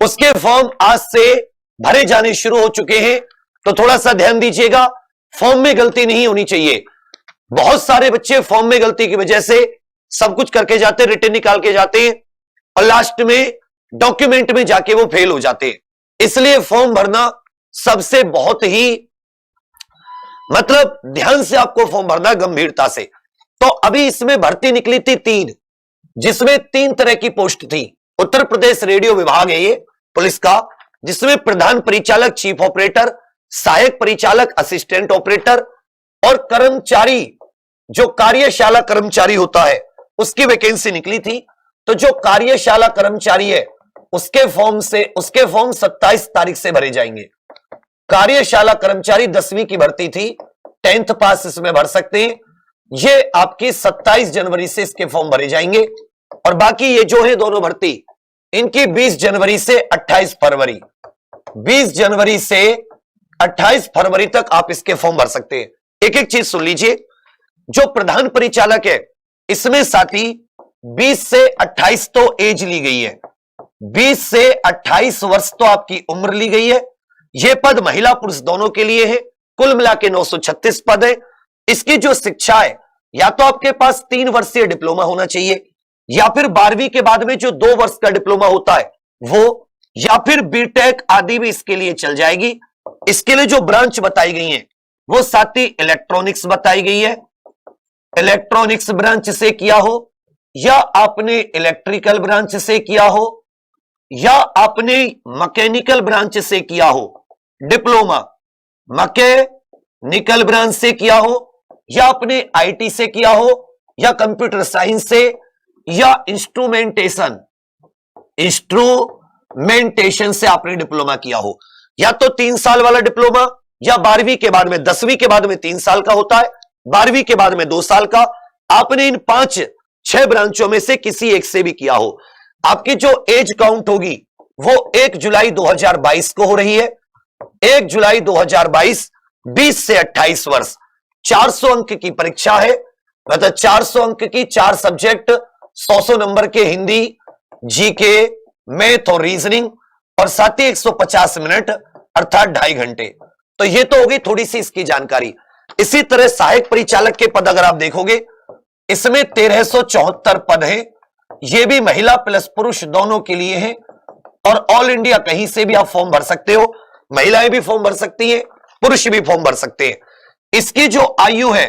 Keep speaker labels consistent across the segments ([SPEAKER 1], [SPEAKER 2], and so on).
[SPEAKER 1] उसके फॉर्म आज से भरे जाने शुरू हो चुके हैं, तो थोड़ा सा ध्यान दीजिएगा, फॉर्म में गलती नहीं होनी चाहिए। बहुत सारे बच्चे फॉर्म में गलती की वजह से सब कुछ करके जाते, रिटर्न निकाल के जाते हैं और लास्ट में डॉक्यूमेंट में जाके वो फेल हो जाते हैं। इसलिए फॉर्म भरना सबसे बहुत ही मतलब ध्यान से आपको फॉर्म भरना, गंभीरता से। तो अभी इसमें भर्ती निकली थी 3, जिसमें 3 तरह की पोस्ट थी। उत्तर प्रदेश रेडियो विभाग है ये पुलिस का, जिसमें प्रधान परिचालक चीफ ऑपरेटर, सहायक परिचालक असिस्टेंट ऑपरेटर और कर्मचारी जो कार्यशाला कर्मचारी होता है उसकी वैकेंसी निकली थी। तो जो कार्यशाला कर्मचारी है उसके फॉर्म 27 तारीख से भरे जाएंगे। कार्यशाला कर्मचारी 10वीं की भर्ती थी, 10th पास इसमें भर सकते हैं। ये आपकी 27 जनवरी से इसके फॉर्म भरे जाएंगे और बाकी ये जो है दोनों भर्ती इनकी 20 जनवरी से 28 फरवरी 20 जनवरी से 28 फरवरी तक आप इसके फॉर्म भर सकते हैं। एक एक चीज सुन लीजिए, जो प्रधान परिचालक है इसमें साथी 20 से 28 तो एज ली गई है, 20 से 28 वर्ष तो आपकी उम्र ली गई है। यह पद महिला पुरुष दोनों के लिए है। कुल मिला के 936 पद है। इसकी जो शिक्षा है, या तो आपके पास 3 वर्षीय डिप्लोमा होना चाहिए, या फिर 12वीं के बाद में जो 2 वर्ष का डिप्लोमा होता है वो, या फिर बीटेक आदि भी इसके लिए चल जाएगी। इसके लिए जो ब्रांच बताई गई है वो साथी इलेक्ट्रॉनिक्स बताई गई है। इलेक्ट्रॉनिक्स ब्रांच से किया हो, या आपने इलेक्ट्रिकल ब्रांच से किया हो, या आपने मैकेनिकल ब्रांच से किया हो डिप्लोमा, मैकेनिकल ब्रांच से किया हो, या आपने आईटी से किया हो, या कंप्यूटर साइंस से, या इंस्ट्रूमेंटेशन से आपने डिप्लोमा किया हो। या तो 3 साल वाला डिप्लोमा, या 12वीं के बाद में 10वीं के बाद में 3 साल का होता है, 12वीं के बाद में 2 साल का। आपने इन 5-6 ब्रांचों में से किसी एक से भी किया हो। आपकी जो एज काउंट होगी वो 1 जुलाई 2022 को हो रही है। 1 जुलाई 2022, 20 से 28 वर्ष। 400 अंक की परीक्षा है, मतलब 400 अंक की 4 सब्जेक्ट, 100 नंबर के हिंदी, जीके, मैथ और रीजनिंग, और साथ ही 150 मिनट अर्थात 2.5 घंटे। तो ये तो होगी थोड़ी सी इसकी जानकारी। इसी तरह सहायक परिचालक के पद अगर आप देखोगे, इसमें 1374 पद हैं। ये भी महिला प्लस पुरुष दोनों के लिए हैं, और ऑल इंडिया कहीं से भी आप फॉर्म भर सकते हो। महिलाएं भी फॉर्म भर सकती हैं, पुरुष भी फॉर्म भर सकते हैं। इसकी जो आयु है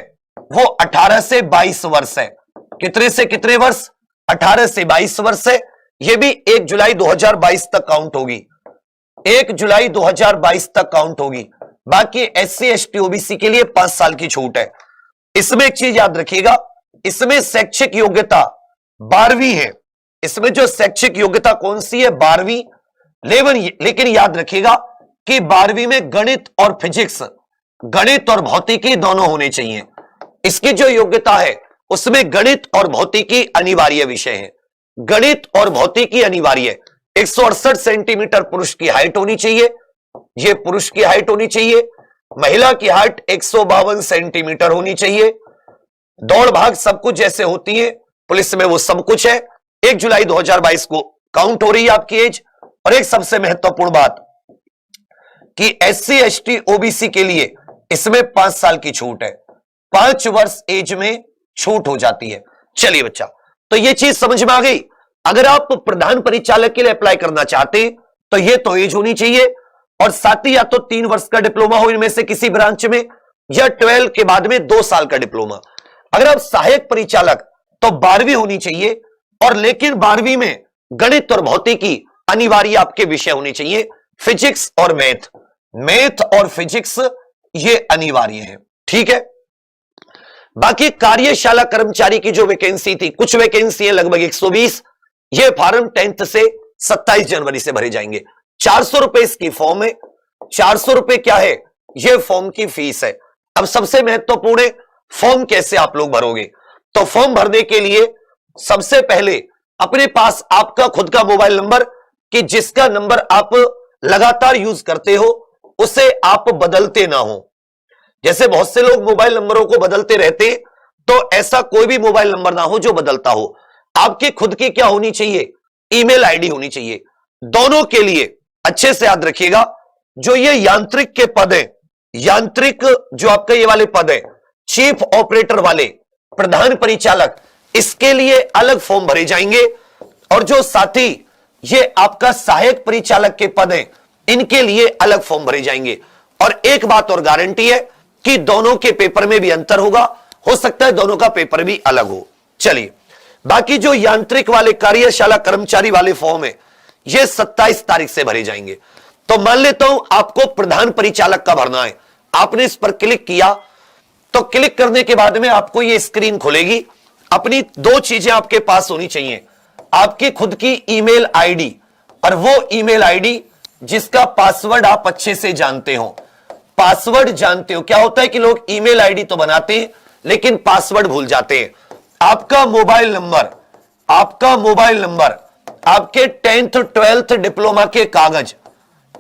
[SPEAKER 1] वो 18 से 22 वर्ष है। कितने से कितने वर्ष? 18 से 22 वर्ष है। ये भी 1 जुलाई 2022 तक काउंट होगी, 1 जुलाई 2022 तक काउंट होगी। बाकी एससी एसटी ओबीसी के लिए 5 साल की छूट है। इसमें एक चीज याद रखिएगा, इसमें शैक्षिक योग्यता 12वीं है। इसमें जो शैक्षिक योग्यता कौन सी है? 12वीं। लेकिन याद रखिएगा कि 12वीं में गणित और फिजिक्स, गणित और भौतिकी दोनों होने चाहिए। इसकी जो योग्यता है उसमें गणित और भौतिकी अनिवार्य विषय है। गणित और भौतिकी अनिवार्य। 168 सेंटीमीटर पुरुष की हाइट होनी चाहिए, यह पुरुष की हाइट होनी चाहिए। महिला की हाइट 152 सेंटीमीटर होनी चाहिए। दौड़ भाग सब कुछ जैसे होती है पुलिस में वो सब कुछ है। 1 जुलाई 2022 को काउंट हो रही है आपकी एज। और एक सबसे महत्वपूर्ण बात कि एससी एसटी ओबीसी के लिए इसमें 5 साल की छूट है, 5 वर्ष एज में छूट हो जाती है। चलिए बच्चा, तो ये चीज समझ में आ गई। अगर आप प्रधान परिचालक के लिए अप्लाई करना चाहते हैं तो ये तो एज होनी चाहिए, और साथ ही या तो 3 वर्ष का डिप्लोमा हो इनमें से किसी ब्रांच में, या 12 के बाद में 2 साल का डिप्लोमा। अगर आप सहायक परिचालक तो 12वीं होनी चाहिए, और लेकिन 12वीं में गणित और भौतिकी अनिवार्य आपके विषय होने चाहिए। फिजिक्स और मैथ और फिजिक्स ये अनिवार्य है, ठीक है। बाकी कार्यशाला कर्मचारी की जो वैकेंसी थी, कुछ वैकेंसी है लगभग 120, ये फॉर्म 10th से 27 जनवरी से भरे जाएंगे। 400 रुपए इसकी फॉर्म है। 400 रुपए क्या है? ये फॉर्म की फीस है। अब सबसे महत्वपूर्ण है फॉर्म कैसे आप लोग भरोगे। तो फॉर्म भरने के लिए सबसे पहले अपने पास आपका खुद का मोबाइल नंबर, कि जिसका नंबर आप लगातार यूज करते हो उसे आप बदलते ना हो। जैसे बहुत से लोग मोबाइल नंबरों को बदलते रहते, तो ऐसा कोई भी मोबाइल नंबर ना हो जो बदलता हो। आपकी खुद की क्या होनी चाहिए? ईमेल आईडी होनी चाहिए। दोनों के लिए अच्छे से याद रखिएगा, जो ये यांत्रिक के पद है, यांत्रिक जो आपका ये वाले पद है, चीफ ऑपरेटर वाले, प्रधान परिचालक, इसके लिए अलग फॉर्म भरे जाएंगे। और जो साथी ये आपका सहायक परिचालक के पद हैं, इनके लिए अलग फॉर्म भरे जाएंगे। और एक बात और गारंटी है कि दोनों के पेपर में भी अंतर होगा, हो सकता है दोनों का पेपर भी अलग हो। चलिए, बाकी जो यांत्रिक वाले कार्यशाला कर्मचारी वाले फॉर्म है, ये 27 तारीख से भरे जाएंगे। तो मान लेता हूं आपको प्रधान परिचालक का भरना है, आपने इस पर क्लिक किया, तो क्लिक करने के बाद में आपको ये स्क्रीन खुलेगी। अपनी दो चीजें आपके पास होनी चाहिए, आपकी खुद की ईमेल आईडी और वो ईमेल आईडी जिसका पासवर्ड आप अच्छे से जानते हो। पासवर्ड जानते हो, क्या होता है कि लोग ईमेल आईडी तो बनाते हैं लेकिन पासवर्ड भूल जाते हैं। आपका मोबाइल नंबर, आपका मोबाइल नंबर, आपके 10th 12th डिप्लोमा के कागज,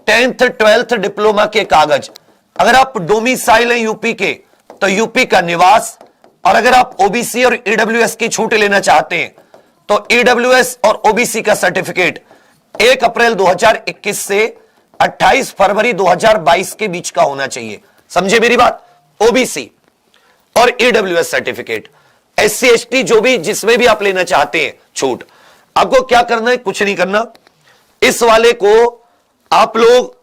[SPEAKER 1] 10th 12th डिप्लोमा के कागज, अगर आप डोमिसाइल हैं यूपी के तो यूपी का निवास, और अगर आप ओबीसी और ईडब्ल्यूएस की छूट लेना चाहते हैं तो ईडब्ल्यूएस और ओबीसी का सर्टिफिकेट 1 अप्रैल 2021 से 28 फरवरी 2022 के बीच का होना चाहिए। समझे मेरी बात? ओबीसी और ईडब्ल्यूएस सर्टिफिकेट, एससी एसटी जो भी जिसमें भी आप लेना चाहते हैं छूट, आपको क्या करना है? कुछ नहीं करना। इस वाले को आप लोग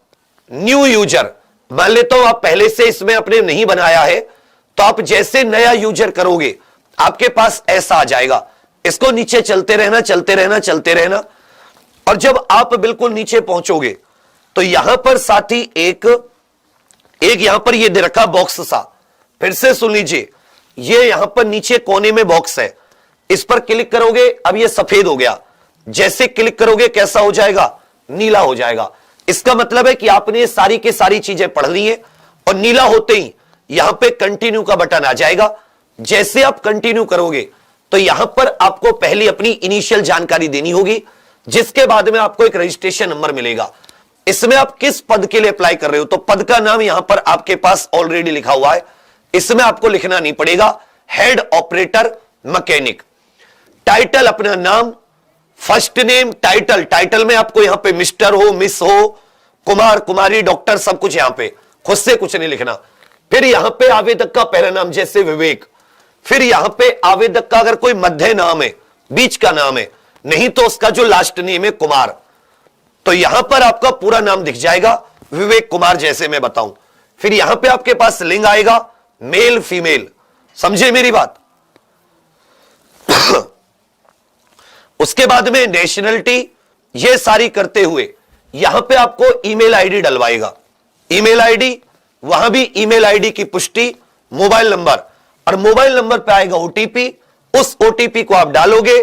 [SPEAKER 1] न्यू यूजर मान लेता हूं, आप पहले से इसमें अपने नहीं बनाया है, तो आप जैसे नया यूजर करोगे आपके पास ऐसा आ जाएगा। इसको नीचे चलते रहना, चलते रहना, चलते रहना, और जब आप बिल्कुल नीचे पहुंचोगे तो यहां पर साथी एक यहां पर ये दे रखा बॉक्स सा, फिर से सुन लीजिए, ये यहां पर नीचे कोने में बॉक्स है, इस पर क्लिक करोगे, अब ये सफेद हो गया, जैसे क्लिक करोगे कैसा हो जाएगा? नीला हो जाएगा। इसका मतलब है कि आपने सारी के सारी चीजें पढ़ ली है, और नीला होते ही यहां पे कंटिन्यू का बटन आ जाएगा। जैसे आप कंटिन्यू करोगे तो यहां पर आपको पहली अपनी इनिशियल जानकारी देनी होगी, जिसके बाद में आपको एक रजिस्ट्रेशन नंबर मिलेगा। इसमें आप किस पद के लिए अप्लाई कर रहे हो, तो पद का नाम यहां पर आपके पास ऑलरेडी लिखा हुआ है, इसमें आपको लिखना नहीं पड़ेगा, हेड ऑपरेटर मैकेनिक। टाइटल अपना नाम, फर्स्ट नेम, टाइटल, टाइटल में आपको यहां पे मिस्टर हो, मिस हो, कुमार, कुमारी, डॉक्टर, सब कुछ यहां पे, खुद से कुछ नहीं लिखना। फिर यहां पे आवेदक का पहला नाम जैसे विवेक, फिर यहां पे आवेदक का अगर कोई मध्य नाम है, बीच का नाम है, नहीं तो उसका जो लास्ट नेम है कुमार, तो यहां पर आपका पूरा नाम दिख जाएगा, विवेक कुमार जैसे मैं बताऊं। फिर यहां पे आपके पास लिंग आएगा, मेल फीमेल। समझे मेरी बात? उसके बाद में नेशनलिटी, ये सारी करते हुए यहां पे आपको ईमेल आईडी डलवाएगा। ईमेल आईडी, वहां भी ईमेल आईडी की पुष्टि, मोबाइल नंबर, और मोबाइल नंबर पे आएगा ओटीपी, उस ओटीपी को आप डालोगे।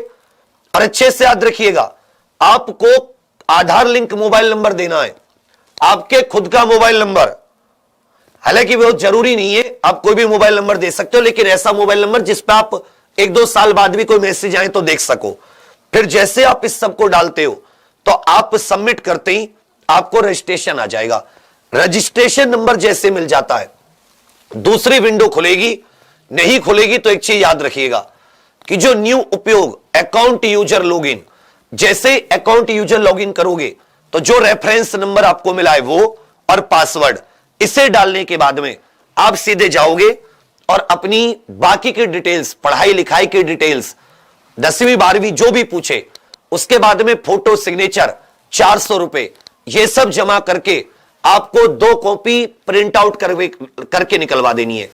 [SPEAKER 1] और अच्छे से याद रखिएगा, आपको आधार लिंक मोबाइल नंबर देना है, आपके खुद का मोबाइल नंबर। हालांकि बहुत जरूरी नहीं है, आप कोई भी मोबाइल नंबर दे सकते हो, लेकिन ऐसा मोबाइल नंबर जिस पे आप 1-2 साल बाद भी कोई मैसेज आए तो देख सको। फिर जैसे आप इस सब को डालते हो तो आप सबमिट करते ही आपको रजिस्ट्रेशन आ जाएगा। रजिस्ट्रेशन नंबर जैसे मिल जाता है, दूसरी विंडो खुलेगी, नहीं खुलेगी तो एक चीज याद रखिएगा कि जो न्यू उपयोग अकाउंट यूजर लॉगिन, जैसे अकाउंट यूजर लॉगिन करोगे तो जो रेफरेंस नंबर आपको मिला है वो और पासवर्ड, इसे डालने के बाद में आप सीधे जाओगे और अपनी बाकी की डिटेल्स, पढ़ाई लिखाई की डिटेल्स, 10वीं 12वीं जो भी पूछे, उसके बाद में फोटो, सिग्नेचर, 400 रुपए, ये सब जमा करके आपको 2 कॉपी प्रिंट आउट करके निकलवा देनी है।